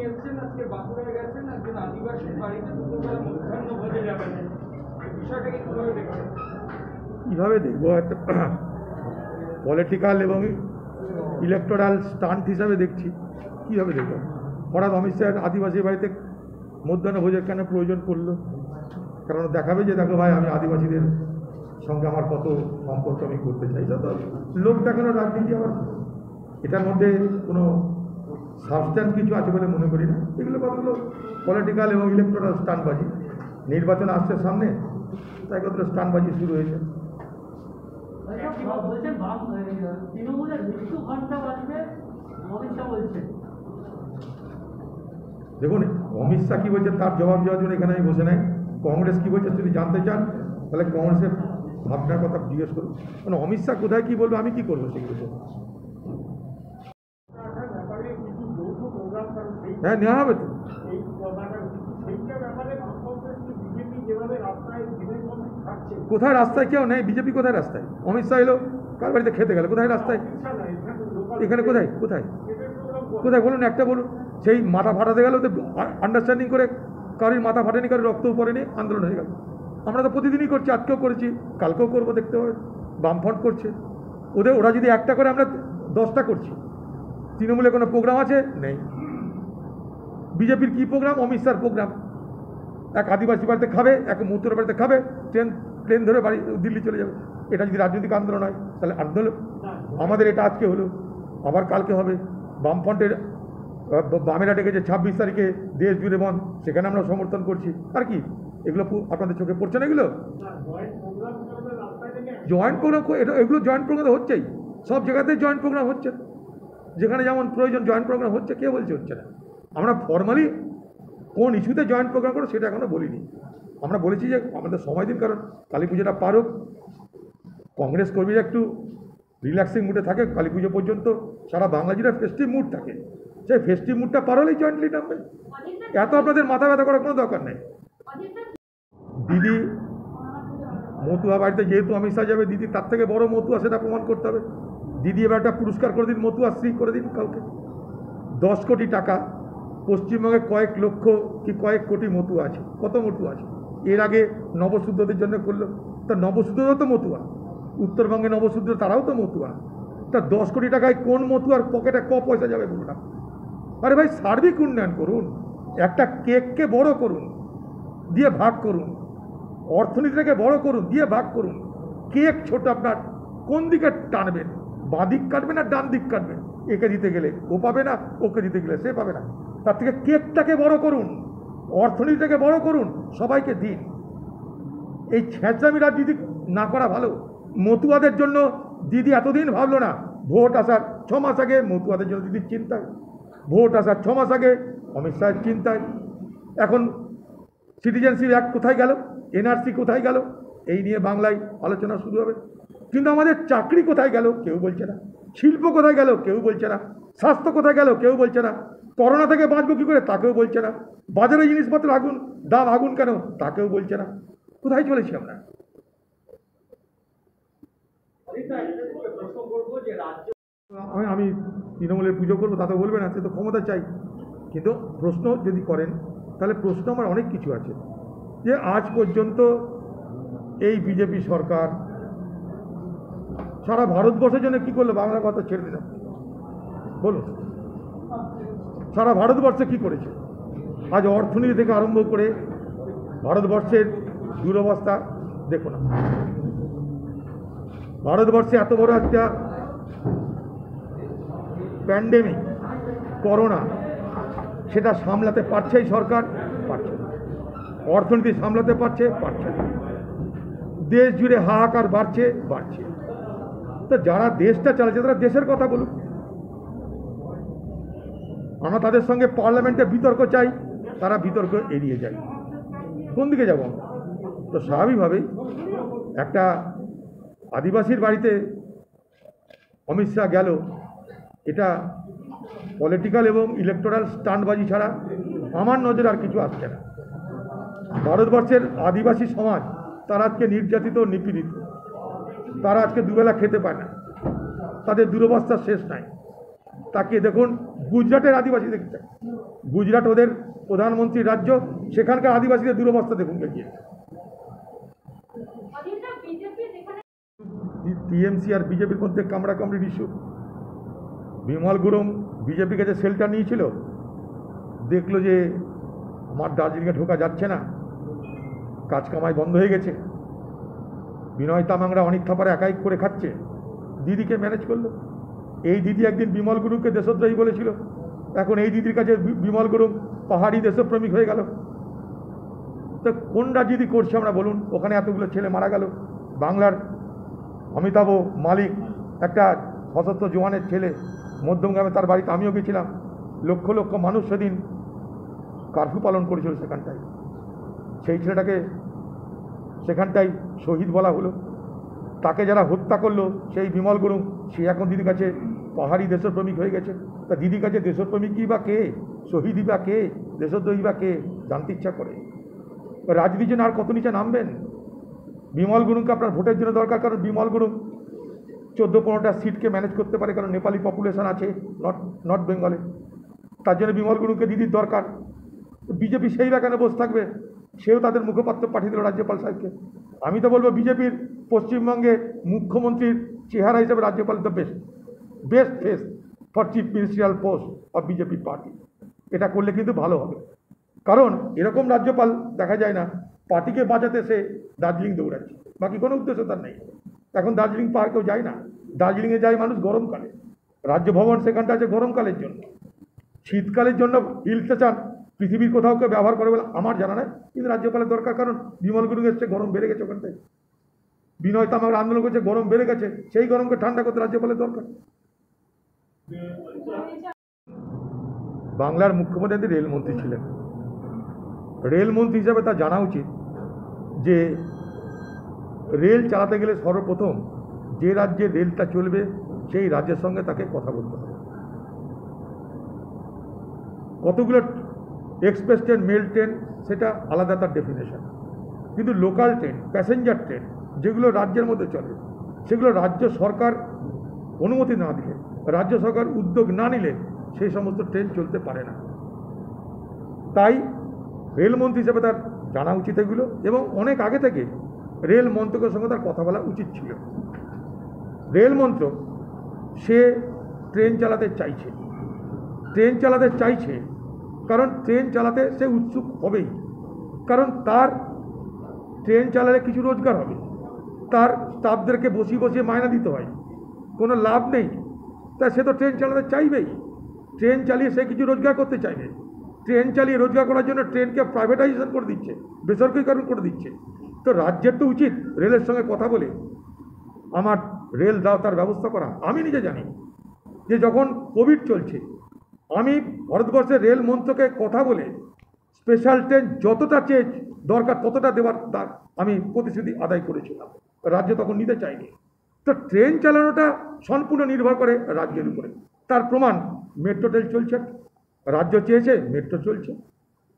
এসেছেন আজকে বাঁকুড়ায় গেছেন একজন আদিবাসীর বাড়িতে দুপুরবেলা মধ্যাহ্ন ভোজে যাবেন, বিষয়টাকে কিভাবে দেখছেন? কীভাবে দেখবো, একটা পলিটিক্যাল এবং ইলেকটোরাল স্টান্ট হিসাবে দেখছি। কীভাবে দেখবো? হঠাৎ অমিত শাহ আদিবাসী বাড়িতে মধ্যাহ্ন ভোজের কেন প্রয়োজন পড়লো? কারণ দেখাবে যে দেখো ভাই, আমি আদিবাসীদের সঙ্গে আমার কত সম্পর্ক আমি করতে চাই। তো লোক দেখানোর রাজনীতি আমার, এটার মধ্যে কোনো সাবস্ট্যান্স কিছু আছে বলে মনে করি না। এগুলো কতগুলো পলিটিক্যাল এবং ইলেকটোরাল স্টান্টবাজি। নির্বাচন আসছে সামনে, তাই কতগুলো স্টান্টবাজি শুরু হয়েছে। দেখুন, অমিত শাহ কী বলছে তার জবাব দেওয়ার জন্য এখানে আমি বসে নাই। কংগ্রেস কী বলছে যদি জানতে চান তাহলে কংগ্রেসের ভাবনার কথা জিজ্ঞেস করুন। মানে অমিত শাহ কোথায় কী বলবে, আমি কী করবো সেগুলো? হ্যাঁ, নেওয়া হবে তো। কোথায় রাস্তায় কেউ নেই, বিজেপি কোথায় রাস্তায়? অমিত শাহ এলো কার বাড়িতে খেতে গেল, কোথায় রাস্তায়? এখানে কোথায় কোথায় কোথায় বলুন, একটা বলুন। সেই মাথা ফাটাতে গেল তো আন্ডারস্ট্যান্ডিং করে, কারোর মাথা ফাটেনি, কারোর রক্তও পড়েনি, আন্দোলন হয়ে গেল। আমরা তো প্রতিদিনই করছি, আজকেও করেছি, কালকেও করবো, দেখতে হবে। বামফ্রন্ট করছে, ওরা যদি একটা করে আমরা 10টা করছি। তৃণমূলে কোনো প্রোগ্রাম আছে? নেই। বিজেপির কী প্রোগ্রাম? অমিত শাহর প্রোগ্রাম। এক আদিবাসী বাড়িতে খাবে, এক মতুয়ার বাড়িতে খাবে, প্লেন ধরে বাড়ি দিল্লি চলে যাবে। এটা যদি রাজনৈতিক আন্দোলন হয় তাহলে আন্দোলন। আমাদের এটা আজকে হলো, আবার কালকে হবে। বামফ্রন্টের বামেরা ডেকেছে 26 তারিখে দেশ জুড়ে বন্ধ, সেখানে আমরা সমর্থন করছি। আর কি এগুলো আপনাদের চোখে পড়ছে না? এগুলো জয়েন্ট প্রোগ্রাম, এগুলো জয়েন্ট প্রোগ্রাম হচ্ছেই, সব জায়গাতেই জয়েন্ট প্রোগ্রাম হচ্ছে। যেখানে যেমন প্রয়োজন জয়েন্ট প্রোগ্রাম হচ্ছে। কে বলছে হচ্ছে না? আমরা ফর্মালি কোন ইস্যুতে জয়েন্ট প্রোগ্রাম করো সেটা এখনও বলিনি। আমরা বলেছি যে আমাদের সময় দিন, কারণ কালী পুজোটা পার হোক, কংগ্রেস কর্মীরা একটু রিল্যাক্সিং মুডে থাকে। কালী পুজো পর্যন্ত সারা বাংলা জুড়ে ফেস্টিভ মুড থাকে, সেই ফেস্টিভ মুডটা পার হলেই জয়েন্টলি নামবে। এত আপনাদের মাথা ব্যথা করার কোনো দরকার নেই। দিদি মতুয়া বাড়িতে যেহেতু অমিত শাহ যাবে, দিদি তার থেকে বড় মতুয়া, সেটা প্রমাণ করতে হবে। দিদি এবার একটা পুরস্কার করে দিন, মতুয়া শ্রী করে দিন কাউকে। 10 কোটি টাকা, পশ্চিমবঙ্গে কয়েক লক্ষ কি কয়েক কোটি মতুয়া আছে। কত মতুয়া আছে? এর আগে নবশুদ্ধদের জন্য করলো, তা নবশুদ্ধরাও তো মতুয়া। উত্তরবঙ্গে নবশুদ্ধ, তারাও তো মতুয়া। তা 10 কোটি টাকায় কোন মতুয়ার পকেটে পয়সা যাবে বলুন না? আরে ভাই, সার্বিক উন্নয়ন করুন, একটা কেককে বড় করুন, দিয়ে ভাগ করুন। অর্থনীতিটাকে বড় করুন, দিয়ে ভাগ করুন। কেক ছোট, আপনার কোন দিকে টানবেন? বাঁ দিক কাটবেন না ডান দিক কাটবেন? একে দিতে গেলে ও পাবে না, ওকে দিতে গেলে সে পাবে না। তার থেকে কেকটাকে বড় করুন, অর্থনীতিটাকে বড় করুন, সবাইকে দিন। এই ছেঁচড়ামি রাজনীতি না করা ভালো। মতুয়াদের জন্য দিদি এতদিন ভাবলো না, ভোট আসার 6 মাস আগে মতুয়াদের জন্য দিদির চিন্তায়, ভোট আসার 6 মাস আগে অমিত শাহের চিন্তায়। এখন সিটিজেনশিপ অ্যাক্ট কোথায় গেল, এনআরসি কোথায় গেল, এই নিয়ে বাংলায় আলোচনা শুরু হবে। কিন্তু আমাদের চাকরি কোথায় গেল কেউ বলছে না, শিল্প কোথায় গেল কেউ বলছে না, স্বাস্থ্য কোথায় গেল কেউ বলছে না, করোনা থেকে বাঁচবো কী করে তাকেও বলছে না, বাজারে জিনিসপত্র দাম আগুন কেন তাকেও বলছে না। কোথায় চলেছি আমরা? আমি তৃণমূলের পুজো করবো তা তো বলবে না, সে তো ক্ষমতা চাই। কিন্তু প্রশ্ন যদি করেন তাহলে প্রশ্ন আমার অনেক কিছু আছে। যে আজ পর্যন্ত এই বিজেপি সরকার সারা ভারতবর্ষের জন্য কী করলো? বাংলা কথা ছেড়ে দিলাম, বলুন সারা ভারতবর্ষে কী করেছে? আজ অর্থনীতি থেকে আরম্ভ করে ভারতবর্ষের দুরবস্থা দেখো না। ভারতবর্ষে এত বড় একটা প্যান্ডেমিক, করোনা, সেটা সামলাতে পারছে এই সরকার? পারছে না। অর্থনীতি সামলাতে পারছে? পারছে না। দেশ জুড়ে হাহাকার বাড়ছে? বাড়ছে। তো যারা দেশটা চালাচ্ছে তারা দেশের কথা বলুক। আমরা তাদের সঙ্গে পার্লামেন্টে বিতর্ক চাই, তারা বিতর্ক এড়িয়ে যায়। কোন দিকে যাব আমরা? তো স্বাভাবিকভাবেই একটা আদিবাসীর বাড়িতে অমিত শাহ গেল, এটা পলিটিক্যাল এবং ইলেকটোরাল স্টান্টবাজি ছাড়া আমার নজরে আর কিছু আসছে না। ভারতবর্ষের আদিবাসী সমাজ তারা আজকে নির্যাতিত, নিপীড়িত। তারা আজকে দুবেলা খেতে পায় না, তাদের দুরবস্থার শেষ নাই। তাকিয়ে দেখুন গুজরাটের আদিবাসী দেখতে, গুজরাট ওদের প্রধানমন্ত্রীর রাজ্য, সেখানকার আদিবাসীদের দুরবস্থা দেখুন গিয়ে। টিএমসি আর বিজেপির মধ্যে কামড়াকামড়ির ইস্যু। বিমল গুরুং বিজেপির কাছে শেল্টার নিয়েছিল, দেখলো যে আমার দার্জিলিংয়ে ঢোকা যাচ্ছে না, কাজ কামাই বন্ধ হয়ে গেছে, বিনয় তামাংরা অনেক থাপারে একাই করে খাচ্ছে, দিদিকে ম্যানেজ করলো। এই দিদি একদিন বিমল গুরুংকে দেশদ্রোহী বলেছিল, এখন এই দিদির কাছে বিমল গুরুং পাহাড়ি দেশপ্রেমিক হয়ে গেল। তো কোন রাজনীতি করছে আমরা বলুন? ওখানে এতগুলো ছেলে মারা গেল। বাংলার অমিতাভ মালিক একটা সশস্ত্র জওয়ানের ছেলে, মধ্যমগ্রামে তার বাড়িতে আমিও গেছিলাম। লক্ষ লক্ষ মানুষ সেদিন কারফিউ পালন করেছিল সেখানটায়, সেই ছেলেটাকে সেখানটাই শহীদ বলা হলো। তাকে যারা হত্যা করলো সেই বিমল গুরুং, সে এখন দিদির কাছে পাহাড়ি দেশপ্রেমিক হয়ে গেছে। তা দিদির কাছে দেশপ্রেমিকই বা কে, শহীদই বা কে, দেশদ্রোহী বা কে, জানতে ইচ্ছা করে। রাজনীতির জন্য আর কত নিচে নামবেন? বিমল গুরুংকে আপনার ভোটের জন্য দরকার, কারণ বিমল গুরুং 14-15টা সিটকে ম্যানেজ করতে পারে, কারণ নেপালি পপুলেশন আছে নর্থ বেঙ্গলে। তার জন্য বিমল গুরুংকে দিদির দরকার। বিজেপি সেই ব্যাখানে বসে থাকবে, সেও তাদের মুখপাত্র পাঠিয়ে দিল রাজ্যপাল সাহেবকে। আমি তো বলবো বিজেপির পশ্চিমবঙ্গে মুখ্যমন্ত্রীর চেহারা হিসেবে রাজ্যপাল the best face for chief ministerial post of BJP party. এটা করলে কিন্তু ভালো হবে, কারণ এরকম রাজ্যপাল দেখা যায় না। পার্টিকে বাঁচাতে সে দার্জিলিং দৌড়াচ্ছে, বাকি কোনো উদ্দেশ্য তার নেই। এখন দার্জিলিং পার্কেও যায় না, দার্জিলিংয়ে যায় মানুষ গরমকালে। রাজ্য ভবন সেখানটা আছে গরমকালের জন্য, শীতকালের জন্য হিল স্টেশন পৃথিবীর কোথাও কেউ ব্যবহার করে বলে আমার জানা নেই, কিন্তু রাজ্যপালের দরকার, কারণ বিমল গুরুং এসছে, গরম বেড়ে গেছে ওখানটায়। বিনয় তামাং আন্দোলন করছে, গরম বেড়ে গেছে, সেই গরমকে ঠান্ডা করতে রাজ্যপালের দরকার। বাংলার মুখ্যমন্ত্রী রেলমন্ত্রী ছিলেন, রেলমন্ত্রী হিসাবে তা জানা উচিত যে রেল চালাতে গেলে সর্বপ্রথম যে রাজ্যে রেলটা চলবে সেই রাজ্যের সঙ্গে তাকে কথা বলতে হবে। কতগুলো এক্সপ্রেস ট্রেন, মেল ট্রেন, সেটা আলাদা তার ডেফিনেশন, কিন্তু লোকাল ট্রেন, প্যাসেঞ্জার ট্রেন যেগুলো রাজ্যের মধ্যে চলে, সেগুলো রাজ্য সরকার অনুমতি না দিলে, রাজ্য সরকার উদ্যোগ না নিলে সেই সমস্ত ট্রেন চলতে পারে না। তাই রেলমন্ত্রী হিসেবে তার জানা উচিত এগুলো, এবং অনেক আগে থেকে রেল মন্ত্রকের সঙ্গে তার কথা বলা উচিত ছিল। রেল মন্ত্রক সে ট্রেন চালাতে চাইছে, কারণ ট্রেন চালাতে সে উৎসুক হবেই, কারণ তার ট্রেন চালালে কিছু রোজগার হবে, তার স্টাফদেরকে বসিয়ে মায়না দিতে হয়, কোনো লাভ নেই, তা সে তো ট্রেন চালাতে চাইবেই। ট্রেন চালিয়ে সে কিছু রোজগার করতে চাইবে, ট্রেন চালিয়ে রোজগার করার জন্য ট্রেনকে প্রাইভেটাইজেশন করে দিচ্ছে, বেসরকারিকরণ করে দিচ্ছে। তো রাজ্যের তো উচিত রেলের সঙ্গে কথা বলে আমার রেল দাও তার ব্যবস্থা করা। আমি নিজে জানি যে যখন কোভিড চলছে, আমি ভারতবর্ষের রেল মন্ত্রকে কথা বলে স্পেশাল ট্রেন যতটা চেয়ে দরকার ততটা দেওয়ার তার আমি প্রতিশ্রুতি আদায় করেছিলাম, রাজ্য তখন নিতে চাইনি। তো ট্রেন চালানোটা সম্পূর্ণ নির্ভর করে রাজ্যের উপরে। তার প্রমাণ মেট্রো ট্রেন চলছে, রাজ্য চেয়েছে মেট্রো চলছে,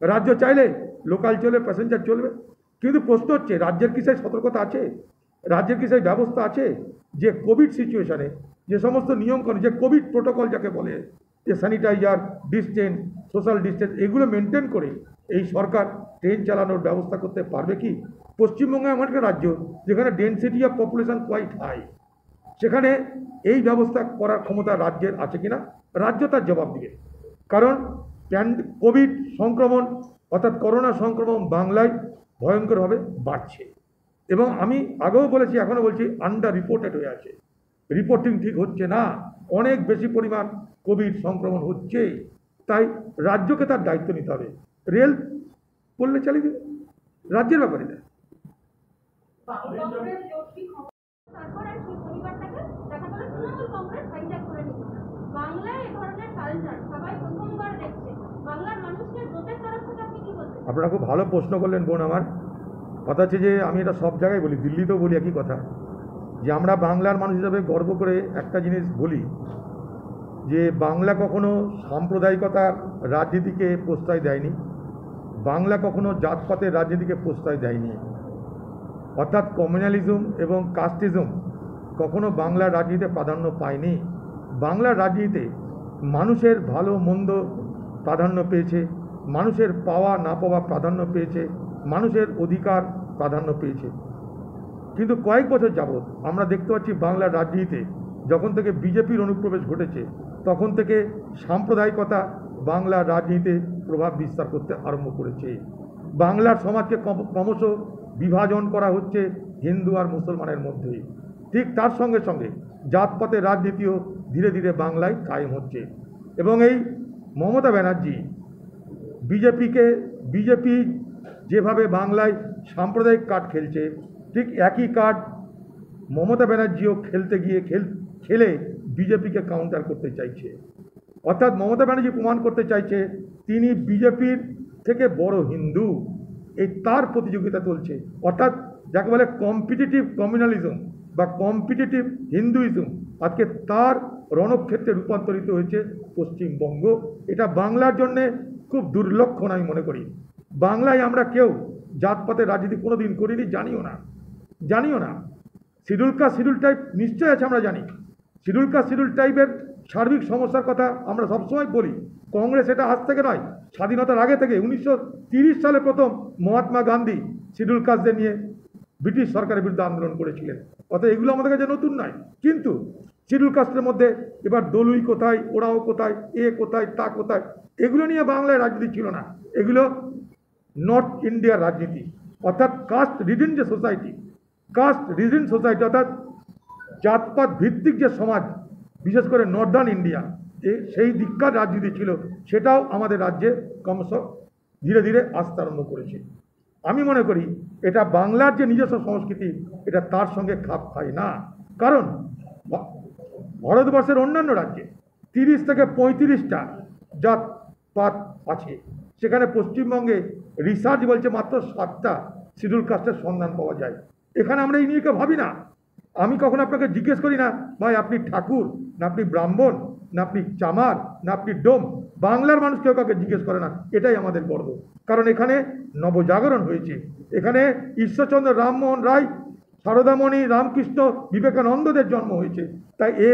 রাজ্য চাইলে লোকাল চলবে, প্যাসেঞ্জার চলবে। কিন্তু প্রশ্ন হচ্ছে রাজ্যের কি সেই সতর্কতা আছে, রাজ্যের কি সেই ব্যবস্থা আছে যে কোভিড সিচুয়েশনে যে সমস্ত নিয়মকানুন, যে কোভিড প্রোটোকল যাকে বলে, যে স্যানিটাইজার, ডিস্টেন্স, সোশ্যাল ডিস্টেন্স, এগুলো মেনটেন করে এই সরকার ট্রেন চালানোর ব্যবস্থা করতে পারবে কি? পশ্চিমবঙ্গে এমন একটা রাজ্য যেখানে density of population quite high, সেখানে এই ব্যবস্থা করার ক্ষমতা রাজ্যের আছে কিনা? রাজ্য তার জবাব দিবে, কারণ কোভিড সংক্রমণ অর্থাৎ করোনা সংক্রমণ বাংলায় ভয়ঙ্করভাবে বাড়ছে, এবং আমি আগেও বলেছি, এখনও বলছি, আন্ডার রিপোর্টেড হয়ে আছে, রিপোর্টিং ঠিক হচ্ছে না, অনেক বেশি পরিমাণ কোভিড সংক্রমণ হচ্ছে। তাই রাজ্যকে তার দায়িত্ব নিতে হবে, রেল বললে চালিয়ে দেবে, রাজ্যের ব্যাপারে না। আপনারা খুব ভালো প্রশ্ন করলেন বোন আমার। কথা হচ্ছে যে আমি এটা সব জায়গায় বলি, দিল্লিতেও বলি একই কথা, যে আমরা বাংলার মানুষ হিসাবে গর্ব করে একটা জিনিস বলি, যে বাংলা কখনো সাম্প্রদায়িকতার রাজনীতিকে প্রশ্রয় দেয়নি, বাংলা কখনো জাতপাতের রাজনীতিকে প্রশ্রয় দেয়নি, অর্থাৎ কমিউনালিজম এবং কাস্টিজম কখনো বাংলার রাজনীতিতে প্রাধান্য পায়নি। বাংলার রাজনীতিতে মানুষের ভালো মন্দ প্রাধান্য পেয়েছে, মানুষের পাওয়া না পাওয়া প্রাধান্য পেয়েছে, মানুষের অধিকার প্রাধান্য পেয়েছে। কিন্তু কয়েক বছর যাবৎ আমরা দেখতে পাচ্ছি বাংলার রাজনীতিতে যখন থেকে বিজেপির অনুপ্রবেশ ঘটেছে তখন থেকে সাম্প্রদায়িকতা বাংলার রাজনীতিতে প্রভাব বিস্তার করতে আরম্ভ করেছে। বাংলার সমাজকে ক্রমশ বিভাজন করা হচ্ছে হিন্দু আর মুসলমানের মধ্যে। ঠিক তার সঙ্গে সঙ্গে জাতপাতের রাজনীতিও ধীরে ধীরে বাংলায় কায়েম হচ্ছে। এবং এই মমতা ব্যানার্জি বিজেপি যেভাবে বাংলায় সাম্প্রদায়িক কার্ড খেলছে, ঠিক একই কার্ড মমতা ব্যানার্জিও খেলতে গিয়ে খেলে বিজেপিকে কাউন্টার করতে চাইছে। অর্থাৎ মমতা ব্যানার্জি প্রমাণ করতে চাইছে তিনি বিজেপির থেকে বড় হিন্দু, এই তার প্রতিযোগিতা চলছে। অর্থাৎ যাকে বলে কম্পিটিটিভ কমিউনালিজম বা কম্পিটিটিভ হিন্দুইজম আজকে তার রণক্ষেত্রে রূপান্তরিত হয়েছে পশ্চিমবঙ্গ। এটা বাংলার জন্যে খুব দুর্লক্ষণ আমি মনে করি। বাংলায় আমরা কেউ জাতপাতের রাজনীতি কোনো দিন করিনি, জানিও না। শিডিউল কাস্ট শিডিউল টাইপ নিশ্চয়ই আছে, আমরা জানি। শিডিউল কাস্ট শিডিউল টাইপের সার্বিক সমস্যার কথা আমরা সবসময় বলি। কংগ্রেস এটা আজ থেকে নয়, স্বাধীনতার আগে থেকে 1930 সালে প্রথম মহাত্মা গান্ধী শিডিউল কাস্টদের নিয়ে ব্রিটিশ সরকারের বিরুদ্ধে আন্দোলন করেছিলেন। অর্থাৎ এগুলো আমাদের কাছে নতুন নয়। কিন্তু শিডিউল কাস্টের মধ্যে এবার দলুই কোথায়, ওরাও কোথায়, এ কোথায়, তা কোথায়, এগুলো নিয়ে বাংলায় রাজনীতি ছিল না। এগুলো নর্থ ইন্ডিয়ার রাজনীতি, অর্থাৎ কাস্ট রিডেন যে সোসাইটি, অর্থাৎ জাতপাত ভিত্তিক যে সমাজ, বিশেষ করে নর্দার্ন ইন্ডিয়া, সেই দিককার রাজনীতি ছিল। সেটাও আমাদের রাজ্যে ক্রমশ ধীরে ধীরে আসতে আরম্ভ করেছে। আমি মনে করি এটা বাংলার যে নিজস্ব সংস্কৃতি, এটা তার সঙ্গে খাপ খায় না। কারণ ভারতবর্ষের অন্যান্য রাজ্যে 30 থেকে 35টা জাতপাত আছে, সেখানে পশ্চিমবঙ্গে রিসার্চ বলছে মাত্র 7টা শিডিউল কাস্টের সন্ধান পাওয়া যায়। এখানে আমরা এই নিয়ে ভাবি না। আমি কখন আপনাকে জিজ্ঞেস করি না ভাই আপনি ঠাকুর না আপনি ব্রাহ্মণ না আপনি চামার না আপনি ডোম। বাংলার মানুষ কেউ কাউকে জিজ্ঞেস করে না। এটাই আমাদের গর্ব, কারণ এখানে নবজাগরণ হয়েছে। এখানে ঈশ্বরচন্দ্র রামমোহন রায়, সারদামণি, রামকৃষ্ণ, বিবেকানন্দদের জন্ম হয়েছে। তাই এই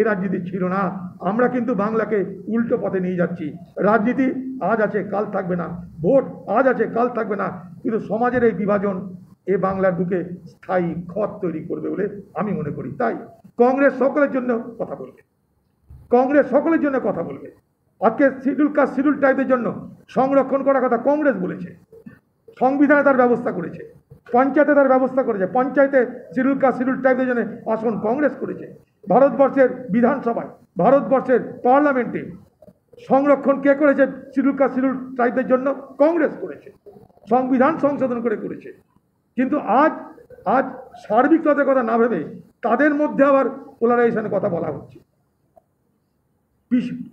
রাজনীতি ছিল না। আমরা কিন্তু বাংলাকে উল্টো পথে নিয়ে যাচ্ছি। রাজনীতি আজ আছে কাল থাকবে না, ভোট আজ আছে কাল থাকবে না, কিন্তু সমাজের এই বিভাজন এ বাংলার বুকে স্থায়ী ক্ষত তৈরি করবে বলে আমি মনে করি। তাই কংগ্রেস সকলের জন্য কথা বলবে। আজকে শিডিউল কাস্ট শিডিউল টাইপের জন্য সংরক্ষণ করার কথা কংগ্রেস বলেছে, সংবিধানে তার ব্যবস্থা করেছে, পঞ্চায়েতে তার ব্যবস্থা করেছে। পঞ্চায়েতে শিডিউল কাস্ট শিডিউল টাইপের জন্য আসন কংগ্রেস করেছে। ভারতবর্ষের বিধানসভায়, ভারতবর্ষের পার্লামেন্টে সংরক্ষণ কে করেছে? শিডিউল কাস্ট শিডিউল টাইপের জন্য কংগ্রেস করেছে, সংবিধান সংশোধন করেছে। কিন্তু আজ সার্বিক তাদের কথা না ভেবে তাদের মধ্যে আবার পোলারাইজেশনের কথা বলা হচ্ছে।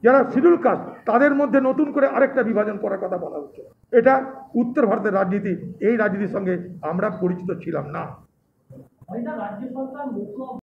যারা শিডিউল কাস্ট তাদের মধ্যে নতুন করে আরেকটা বিভাজন করার কথা বলা হচ্ছে। এটা উত্তর ভারতের রাজনীতি, এই রাজনীতির সঙ্গে আমরা পরিচিত ছিলাম না।